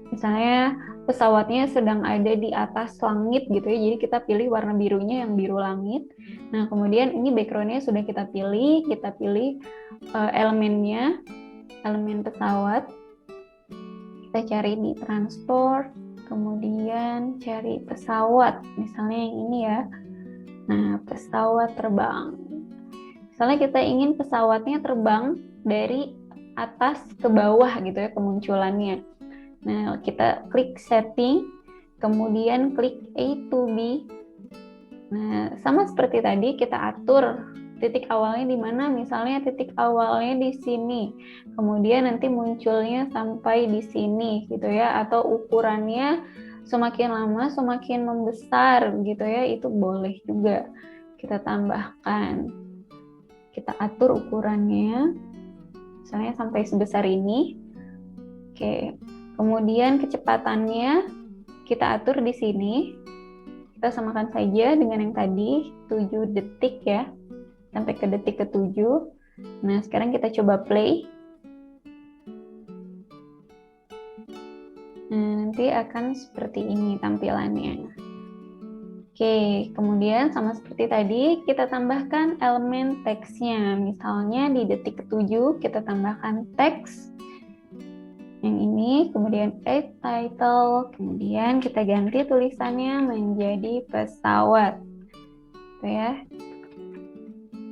misalnya pesawatnya sedang ada di atas langit gitu ya, jadi kita pilih warna birunya yang biru langit. Nah, kemudian ini background-nya sudah kita pilih elemennya, elemen pesawat. Kita cari di transport, kemudian cari pesawat, misalnya yang ini ya. Nah, pesawat terbang. Misalnya kita ingin pesawatnya terbang dari atas ke bawah gitu ya kemunculannya. Nah, kita klik setting, kemudian klik A to B. Nah, sama seperti tadi kita atur titik awalnya di mana, misalnya titik awalnya di sini. Kemudian nanti munculnya sampai di sini gitu ya, atau ukurannya semakin lama semakin membesar gitu ya, itu boleh juga kita tambahkan. Kita atur ukurannya, misalnya sampai sebesar ini. Oke, kemudian kecepatannya kita atur di sini. Kita samakan saja dengan yang tadi, 7 detik ya, sampai ke detik ke-7. Nah, sekarang kita coba play. Nah, nanti akan seperti ini tampilannya. Oke, kemudian sama seperti tadi, kita tambahkan elemen teksnya. Misalnya di detik ke-7, kita tambahkan teks. Yang ini, kemudian add title, kemudian kita ganti tulisannya menjadi pesawat. Gitu ya.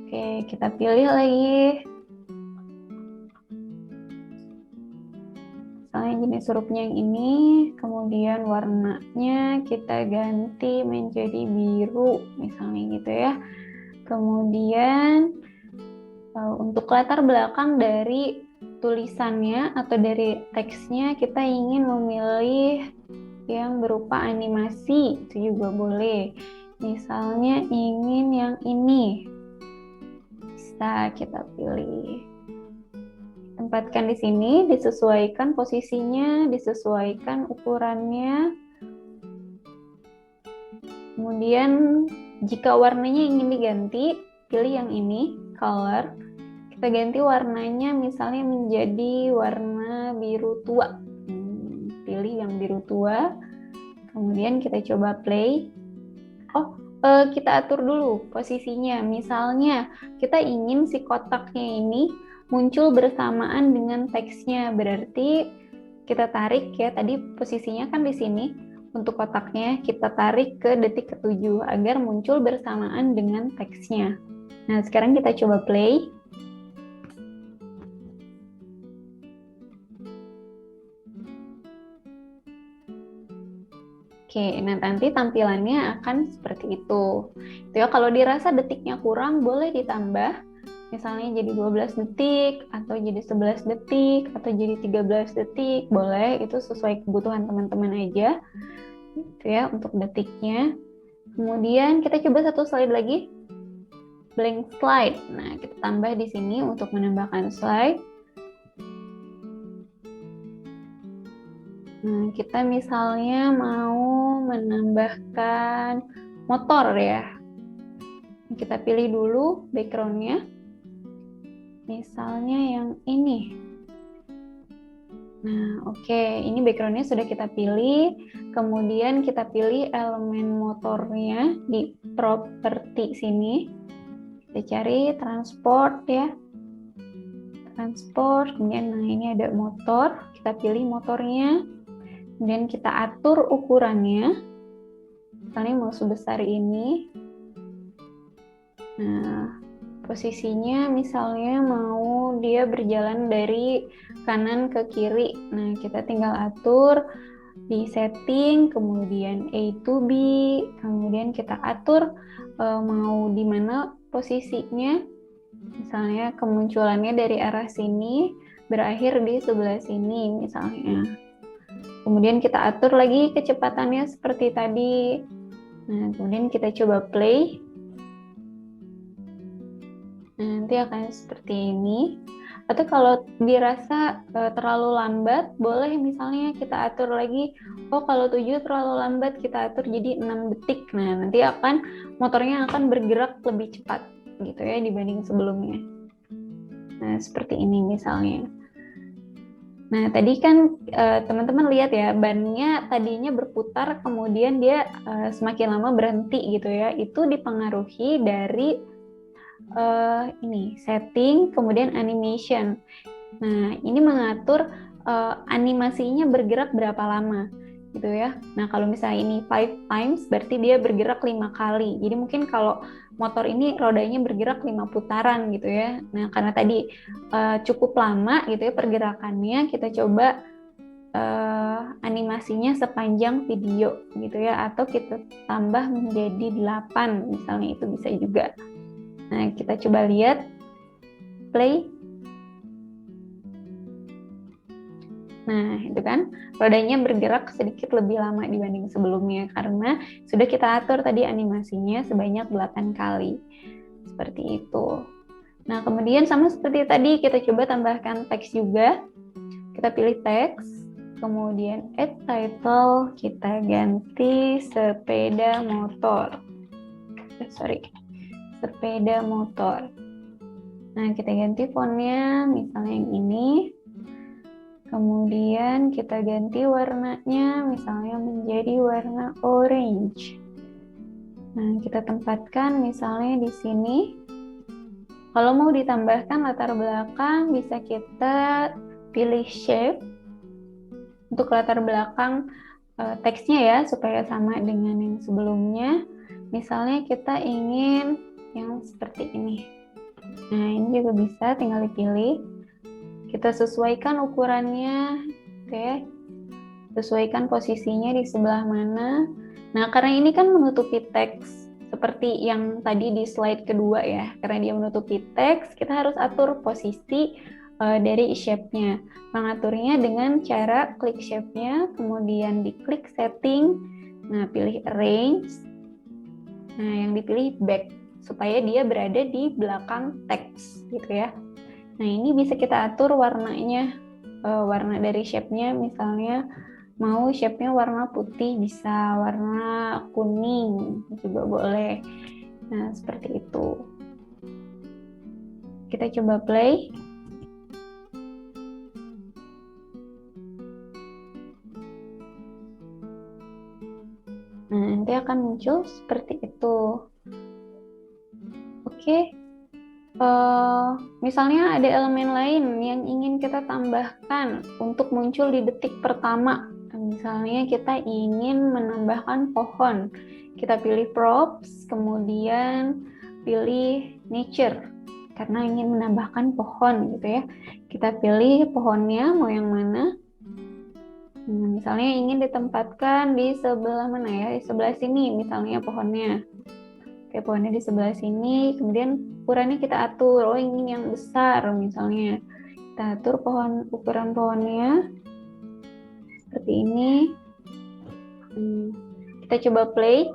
Oke, kita pilih lagi. Misalnya jenis hurufnya yang ini, kemudian warnanya kita ganti menjadi biru, misalnya gitu ya. Kemudian untuk latar belakang dari tulisannya atau dari teksnya, kita ingin memilih yang berupa animasi, itu juga boleh. Misalnya ingin yang ini, bisa kita pilih. Tempatkan di sini, disesuaikan posisinya, disesuaikan ukurannya. Kemudian jika warnanya ingin diganti, pilih yang ini, color. Kita ganti warnanya misalnya menjadi warna biru tua. Pilih yang biru tua. Kemudian kita coba play. Kita atur dulu posisinya. Misalnya kita ingin si kotaknya ini muncul bersamaan dengan teksnya, berarti kita tarik ya, tadi posisinya kan di sini. Untuk kotaknya kita tarik ke detik ke-7 agar muncul bersamaan dengan teksnya. Nah, sekarang kita coba play. Oke, nah nanti tampilannya akan seperti itu. Itu ya, kalau dirasa detiknya kurang boleh ditambah. Misalnya jadi 12 detik, atau jadi 11 detik, atau jadi 13 detik, boleh, itu sesuai kebutuhan teman-teman aja. Gitu ya, untuk detiknya. Kemudian kita coba satu slide lagi, blank slide. Nah, kita tambah di sini untuk menambahkan slide. Nah, kita misalnya mau menambahkan motor ya. Kita pilih dulu background-nya. Misalnya yang ini. Nah, oke, ini background-nya sudah kita pilih. Kemudian kita pilih elemen motornya di properti sini. Kita cari transport ya. Transport, kemudian nah ini ada motor. Kita pilih motornya. Kemudian kita atur ukurannya. Misalnya mau sebesar ini. Nah, posisinya misalnya mau dia berjalan dari kanan ke kiri. Nah, kita tinggal atur di setting, kemudian A to B, kemudian kita atur mau di mana posisinya. Misalnya kemunculannya dari arah sini, berakhir di sebelah sini misalnya. Kemudian kita atur lagi kecepatannya seperti tadi. Nah, kemudian kita coba play. Nanti akan seperti ini. Atau kalau dirasa terlalu lambat, boleh misalnya kita atur lagi, oh kalau 7 terlalu lambat, kita atur jadi 6 detik. Nah, nanti motornya akan bergerak lebih cepat gitu ya dibanding sebelumnya. Nah, seperti ini misalnya. Nah, tadi kan teman-teman lihat ya, bannya tadinya berputar, kemudian dia semakin lama berhenti gitu ya. Itu dipengaruhi dari ini setting, kemudian animation. Nah, ini mengatur animasinya bergerak berapa lama gitu ya. Nah, kalau misalnya ini 5 times, berarti dia bergerak 5 kali. Jadi mungkin kalau motor ini rodanya bergerak 5 putaran gitu ya. Nah, karena tadi cukup lama gitu ya pergerakannya, kita coba animasinya sepanjang video gitu ya, atau kita tambah menjadi 8 misalnya, itu bisa juga. Nah, kita coba lihat play. Nah, itu kan rodanya bergerak sedikit lebih lama dibanding sebelumnya karena sudah kita atur tadi animasinya sebanyak 8 kali. Seperti itu. Nah, kemudian sama seperti tadi kita coba tambahkan teks juga. Kita pilih teks, kemudian add title, kita ganti sepeda motor. Sepeda motor. Nah, kita ganti fontnya misalnya yang ini. Kemudian kita ganti warnanya, misalnya menjadi warna orange. Nah, kita tempatkan misalnya di sini. Kalau mau ditambahkan latar belakang, bisa kita pilih shape untuk latar belakang teksnya ya, supaya sama dengan yang sebelumnya. Misalnya kita ingin yang seperti ini. Nah, ini juga bisa, tinggal dipilih. Kita sesuaikan ukurannya, oke. Sesuaikan posisinya di sebelah mana. Nah, karena ini kan menutupi teks, seperti yang tadi di slide kedua ya. Karena dia menutupi teks, kita harus atur posisi dari shape-nya. Mengaturnya dengan cara klik shape-nya, kemudian diklik setting, nah pilih arrange, nah yang dipilih back, supaya dia berada di belakang teks gitu ya. Nah, ini bisa kita atur warnanya, warna dari shape-nya, misalnya mau shape-nya warna putih, bisa warna kuning juga boleh. Nah, seperti itu. Kita coba play. Nah, nanti akan muncul seperti itu. Oke. Misalnya ada elemen lain yang ingin kita tambahkan untuk muncul di detik pertama. Misalnya kita ingin menambahkan pohon. Kita pilih props, kemudian pilih nature karena ingin menambahkan pohon gitu ya. Kita pilih pohonnya mau yang mana. Misalnya ingin ditempatkan di sebelah mana ya? Di sebelah sini misalnya pohonnya. Oke, pohonnya di sebelah sini, kemudian ukurannya kita atur, oh ingin yang besar misalnya. Kita atur ukuran pohonnya seperti ini. Kita coba play.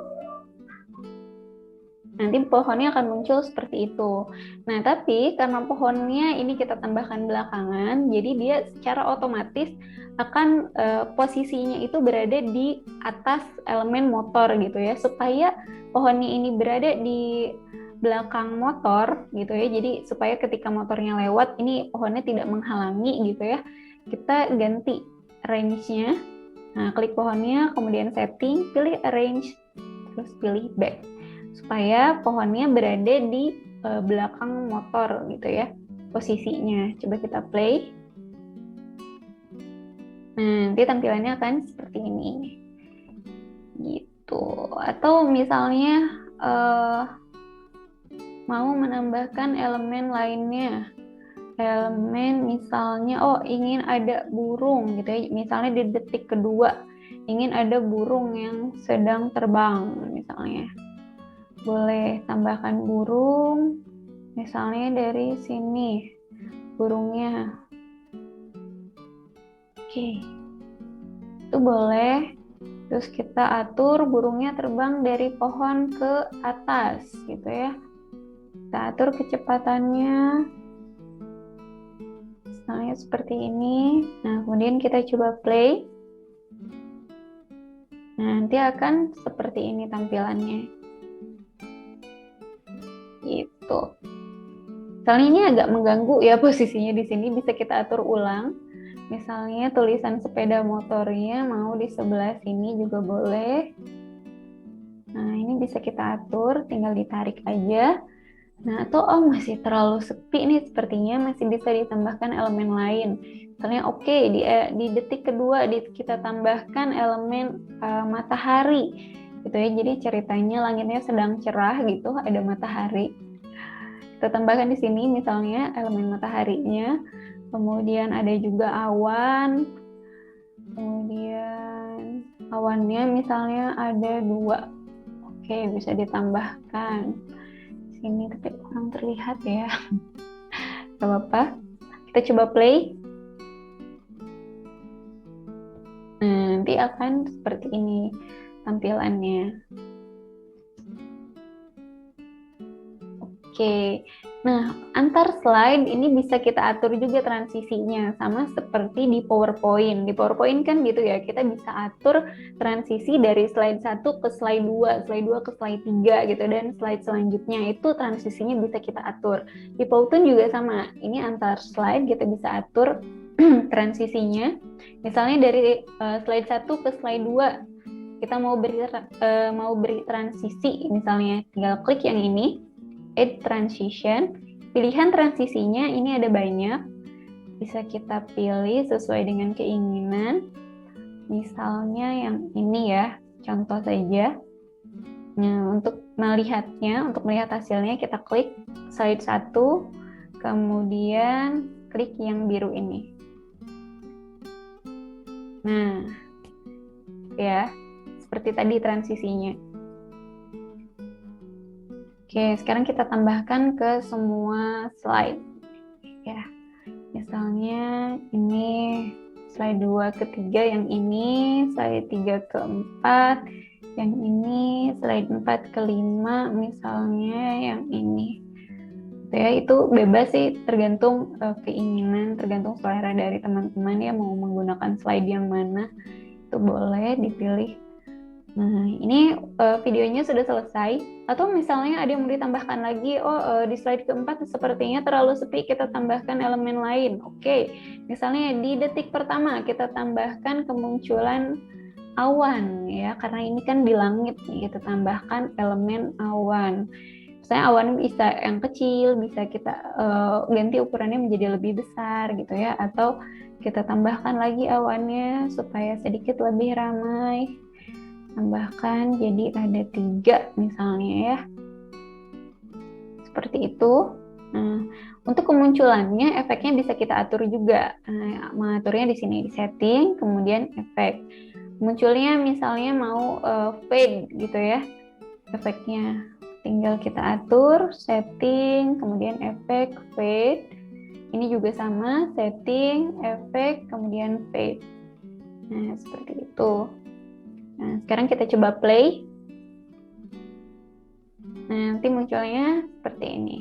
Nanti pohonnya akan muncul seperti itu. Nah, tapi karena pohonnya ini kita tambahkan belakangan, jadi dia secara otomatis akan posisinya itu berada di atas elemen motor gitu ya, supaya pohonnya ini berada di belakang motor gitu ya. Jadi supaya ketika motornya lewat, ini pohonnya tidak menghalangi gitu ya. Kita ganti range-nya. Nah, klik pohonnya, kemudian setting, pilih arrange, terus pilih back, supaya pohonnya berada di belakang motor gitu ya posisinya. Coba kita play. Nah, nanti tampilannya akan seperti ini. Gitu. Tuh, atau misalnya mau menambahkan elemen lainnya. Elemen misalnya, ingin ada burung gitu ya. Misalnya di detik kedua, ingin ada burung yang sedang terbang misalnya. Boleh tambahkan burung, misalnya dari sini, burungnya. Oke, itu boleh. Terus kita atur burungnya terbang dari pohon ke atas gitu ya. Kita atur kecepatannya. Misalnya seperti ini. Nah, kemudian kita coba play. Nah, nanti akan seperti ini tampilannya. Gitu. Misalnya ini agak mengganggu ya posisinya di sini, bisa kita atur ulang. Misalnya tulisan sepeda motornya mau di sebelah sini juga boleh. Nah, ini bisa kita atur, tinggal ditarik aja. Nah, atau masih terlalu sepi nih, sepertinya masih bisa ditambahkan elemen lain. Misalnya di detik kedua kita tambahkan elemen matahari gitu ya. Jadi ceritanya langitnya sedang cerah gitu, ada matahari. Kita tambahkan di sini misalnya elemen mataharinya. Kemudian ada juga awan. Kemudian awannya misalnya ada 2. Oke, bisa ditambahkan sini tapi kurang terlihat ya. Gak apa-apa. Kita coba play. Nah, nanti akan seperti ini tampilannya. Oke. Nah, antar slide ini bisa kita atur juga transisinya, sama seperti di PowerPoint. Di PowerPoint kan gitu ya, kita bisa atur transisi dari slide 1 ke slide 2, slide 2 ke slide 3 gitu, dan slide selanjutnya itu transisinya bisa kita atur. Di PowerPoint juga sama, ini antar slide kita bisa atur transisinya. Misalnya dari slide 1 ke slide 2, kita mau beri transisi, misalnya tinggal klik yang ini, Add Transition. Pilihan transisinya ini ada banyak, bisa kita pilih sesuai dengan keinginan. Misalnya yang ini ya, contoh saja. Nah, untuk melihat hasilnya kita klik slide 1, kemudian klik yang biru ini. Nah, ya, seperti tadi transisinya. Oke, sekarang kita tambahkan ke semua slide. Ya, misalnya ini slide 2 ke 3, yang ini slide 3 ke 4, yang ini slide 4 ke 5, misalnya yang ini. Ya, itu bebas sih, tergantung keinginan, tergantung selera dari teman-teman ya, mau menggunakan slide yang mana, itu boleh dipilih. Nah, ini videonya sudah selesai. Atau misalnya ada yang mau ditambahkan lagi, di slide keempat sepertinya terlalu sepi, kita tambahkan elemen lain. Oke, misalnya di detik pertama kita tambahkan kemunculan awan ya, karena ini kan di langit nih, kita tambahkan elemen awan. Misalnya awan bisa yang kecil, bisa kita ganti ukurannya menjadi lebih besar gitu ya, atau kita tambahkan lagi awannya supaya sedikit lebih ramai. Tambahkan jadi ada 3 misalnya ya, seperti itu. Nah, untuk kemunculannya efeknya bisa kita atur juga. Mengaturnya di sini di setting, kemudian efek. Munculnya misalnya mau fade gitu ya, efeknya tinggal kita atur setting, kemudian efek fade. Ini juga sama, setting, efek, kemudian fade. Nah, seperti itu. Nah, sekarang kita coba play. Nah, nanti munculnya seperti ini.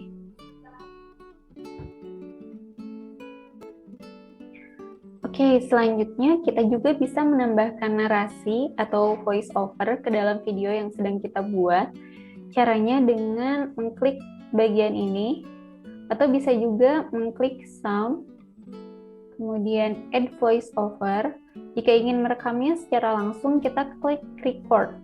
Oke, selanjutnya kita juga bisa menambahkan narasi atau voice over ke dalam video yang sedang kita buat. Caranya dengan mengklik bagian ini, atau bisa juga mengklik sound, kemudian add voice over. Jika ingin merekamnya secara langsung, kita klik record.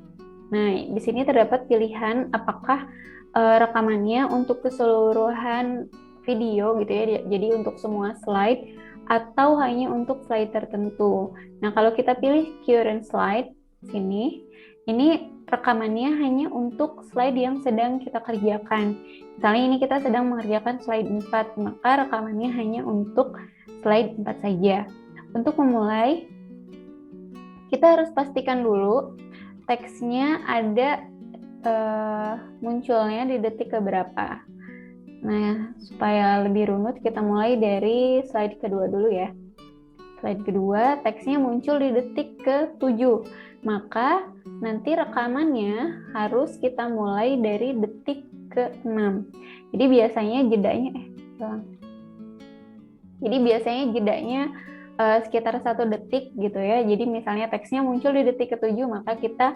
Nah, di sini terdapat pilihan apakah rekamannya untuk keseluruhan video gitu ya, jadi untuk semua slide atau hanya untuk slide tertentu. Nah, kalau kita pilih current slide sini, ini rekamannya hanya untuk slide yang sedang kita kerjakan. Misalnya ini kita sedang mengerjakan slide 4, maka rekamannya hanya untuk slide 4 saja. Untuk memulai, kita harus pastikan dulu teksnya ada munculnya di detik keberapa. Nah, supaya lebih runut, kita mulai dari slide kedua dulu ya. Slide kedua, teksnya muncul di detik ke-7. Maka nanti rekamannya harus kita mulai dari detik ke-6. Jadi biasanya jedanya sekitar 1 detik gitu ya. Jadi misalnya teksnya muncul di detik ke-7, maka kita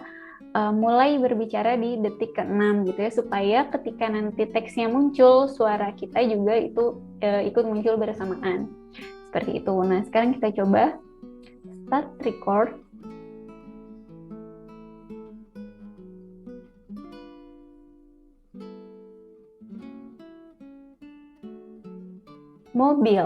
mulai berbicara di detik ke-6 gitu ya, supaya ketika nanti teksnya muncul, suara kita juga itu ikut muncul bersamaan. Seperti itu. Nah, sekarang kita coba start record. Mobil.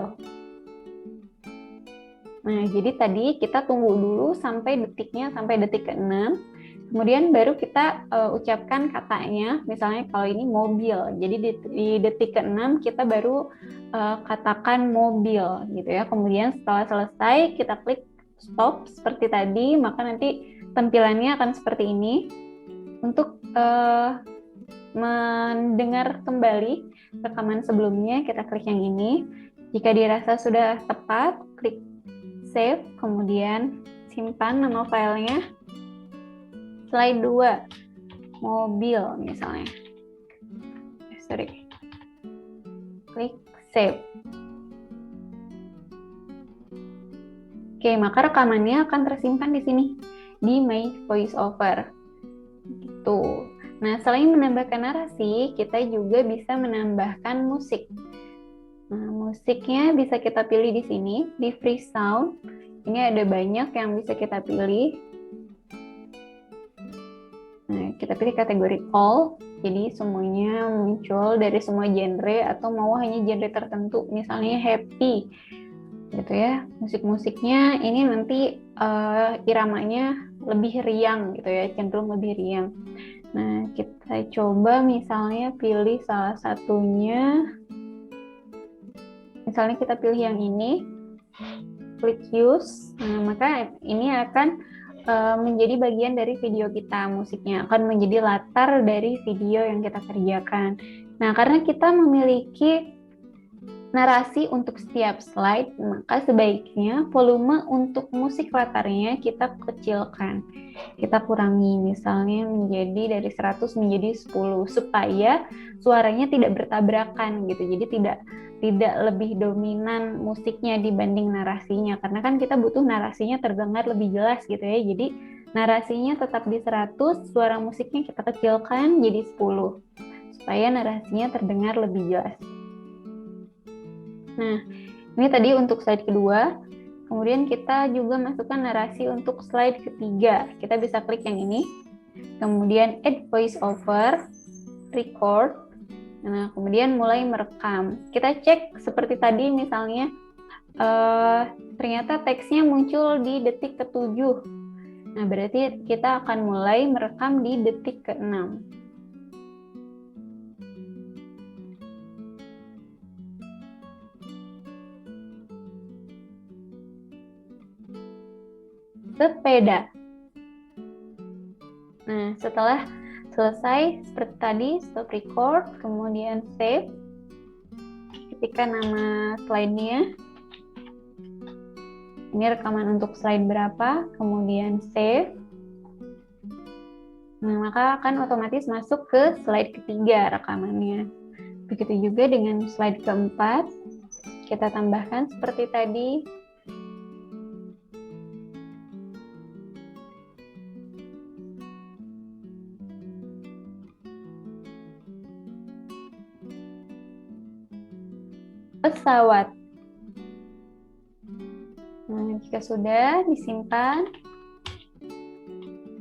Nah, jadi tadi kita tunggu dulu sampai detik ke-6. Kemudian baru kita ucapkan katanya, misalnya kalau ini mobil. Jadi di detik ke-6 kita baru katakan mobil gitu ya. Kemudian setelah selesai kita klik stop seperti tadi, maka nanti tampilannya akan seperti ini. Untuk mendengar kembali rekaman sebelumnya, kita klik yang ini. Jika dirasa sudah tepat, klik save, kemudian simpan nama filenya. Slide 2, mobil misalnya. Klik save. Oke, maka rekamannya akan tersimpan di sini, di My VoiceOver. Gitu. Nah, selain menambahkan narasi, kita juga bisa menambahkan musik. Nah, musiknya bisa kita pilih di sini, di free sound. Ini ada banyak yang bisa kita pilih. Nah, kita pilih kategori all, jadi semuanya muncul dari semua genre, atau mau hanya genre tertentu, misalnya happy, gitu ya. Musik-musiknya ini nanti iramanya lebih riang, gitu ya, cenderung lebih riang. Nah, kita coba misalnya pilih salah satunya, misalnya kita pilih yang ini, klik use. Nah, maka ini akan menjadi bagian dari video kita, musiknya akan menjadi latar dari video yang kita kerjakan. Nah, karena kita memiliki narasi untuk setiap slide, maka sebaiknya volume untuk musik latarnya kita kecilkan. Kita kurangi, misalnya menjadi dari 100 menjadi 10, supaya suaranya tidak bertabrakan gitu. Jadi tidak lebih dominan musiknya dibanding narasinya, karena kan kita butuh narasinya terdengar lebih jelas gitu ya. Jadi narasinya tetap di 100, suara musiknya kita kecilkan jadi 10, supaya narasinya terdengar lebih jelas. Nah, ini tadi untuk slide kedua. Kemudian kita juga masukkan narasi untuk slide ketiga. Kita bisa klik yang ini, kemudian add voice over, record. Nah, kemudian mulai merekam. Kita cek seperti tadi, misalnya ternyata teksnya muncul di detik ke-7. Nah, berarti kita akan mulai merekam di detik ke-6. Sepeda. Nah, setelah selesai seperti tadi, stop record, kemudian save. Ketikkan nama slide-nya. Ini rekaman untuk slide berapa, kemudian save. Nah, maka akan otomatis masuk ke slide ketiga rekamannya. Begitu juga dengan slide keempat. Kita tambahkan seperti tadi. Pesawat. Nah, jika sudah disimpan,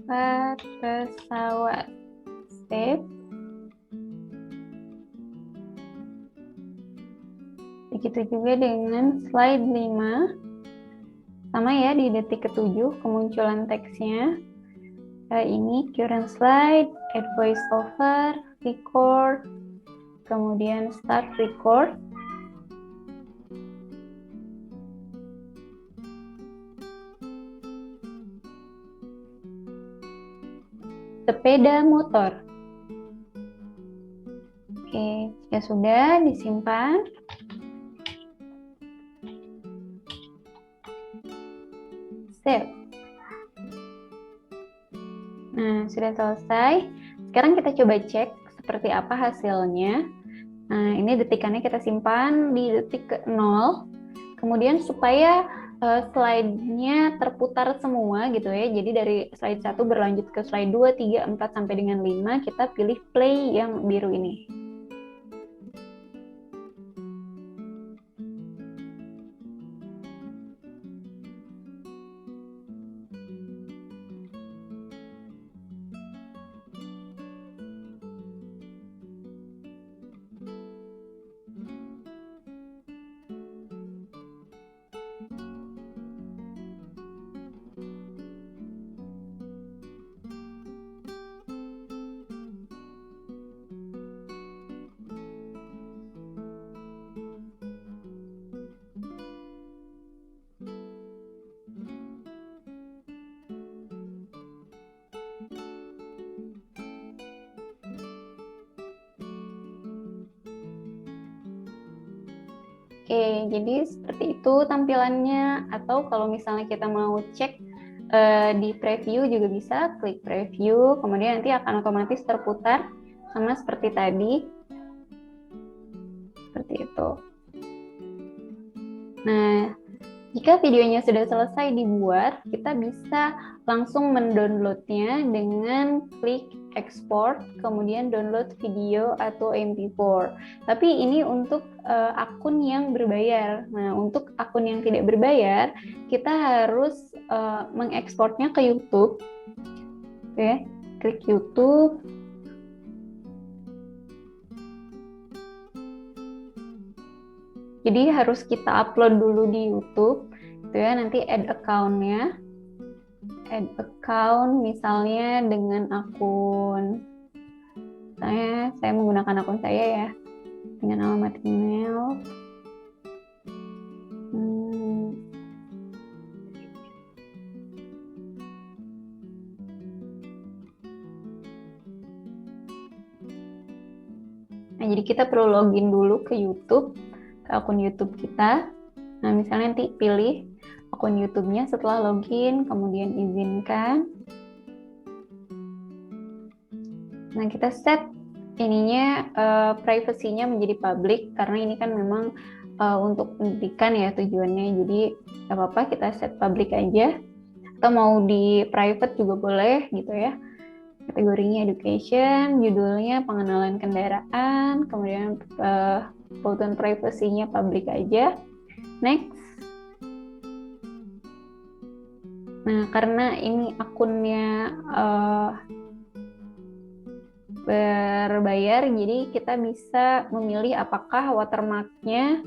pesawat, save. Begitu juga dengan slide 5. Sama ya, di detik ke-7 kemunculan teksnya. Ini current slide, add voice over, record, kemudian start record. Sepeda motor. Oke, jika sudah disimpan. Save. Nah, sudah selesai. Sekarang kita coba cek seperti apa hasilnya. Nah, ini detikannya kita simpan di detik ke-0. Kemudian supaya slide-nya terputar semua gitu ya. Jadi dari slide 1 berlanjut ke slide 2, 3, 4 sampai dengan 5, kita pilih play yang biru ini. Oke, jadi seperti itu tampilannya. Atau kalau misalnya kita mau cek di preview juga bisa, klik preview, kemudian nanti akan otomatis terputar sama seperti tadi. Seperti itu. Nah, jika videonya sudah selesai dibuat, kita bisa langsung mendownloadnya dengan klik export, kemudian download video atau MP4. Tapi ini untuk akun yang berbayar. Nah, untuk akun yang tidak berbayar, kita harus mengekspornya ke YouTube. Oke, klik YouTube. Jadi harus kita upload dulu di YouTube, gitu ya. Nanti add account-nya, add account misalnya dengan akun saya menggunakan akun saya ya, dengan alamat email. Nah, jadi kita perlu login dulu ke YouTube, ke akun YouTube kita. Nah, misalnya nanti pilih akun YouTube-nya setelah login, kemudian izinkan. Nah, kita set ininya privacy-nya menjadi public karena ini kan memang untuk pendidikan ya tujuannya. Jadi nggak apa-apa kita set public aja. Atau mau di private juga boleh gitu ya. Kategorinya education, judulnya pengenalan kendaraan, kemudian pautan privasinya public aja. Next. Nah, karena ini akunnya berbayar, jadi kita bisa memilih apakah watermarknya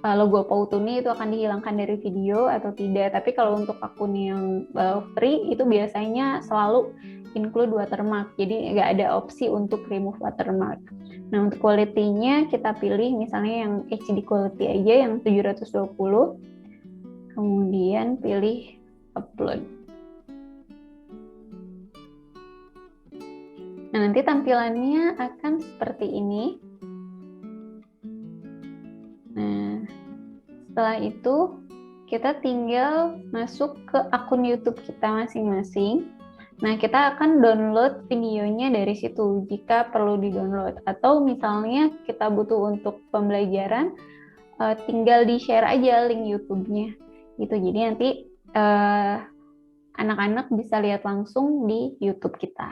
logo Powtoon itu akan dihilangkan dari video atau tidak. Tapi kalau untuk akun yang free itu biasanya selalu include watermark, jadi nggak ada opsi untuk remove watermark. Nah, untuk quality-nya kita pilih misalnya yang HD quality aja yang 720, kemudian pilih upload. Nah, nanti tampilannya akan seperti ini. Nah, setelah itu kita tinggal masuk ke akun YouTube kita masing-masing. Nah, kita akan download videonya dari situ jika perlu di-download. Atau misalnya kita butuh untuk pembelajaran, tinggal di-share aja link YouTube-nya. Gitu. Jadi nanti anak-anak bisa lihat langsung di YouTube kita.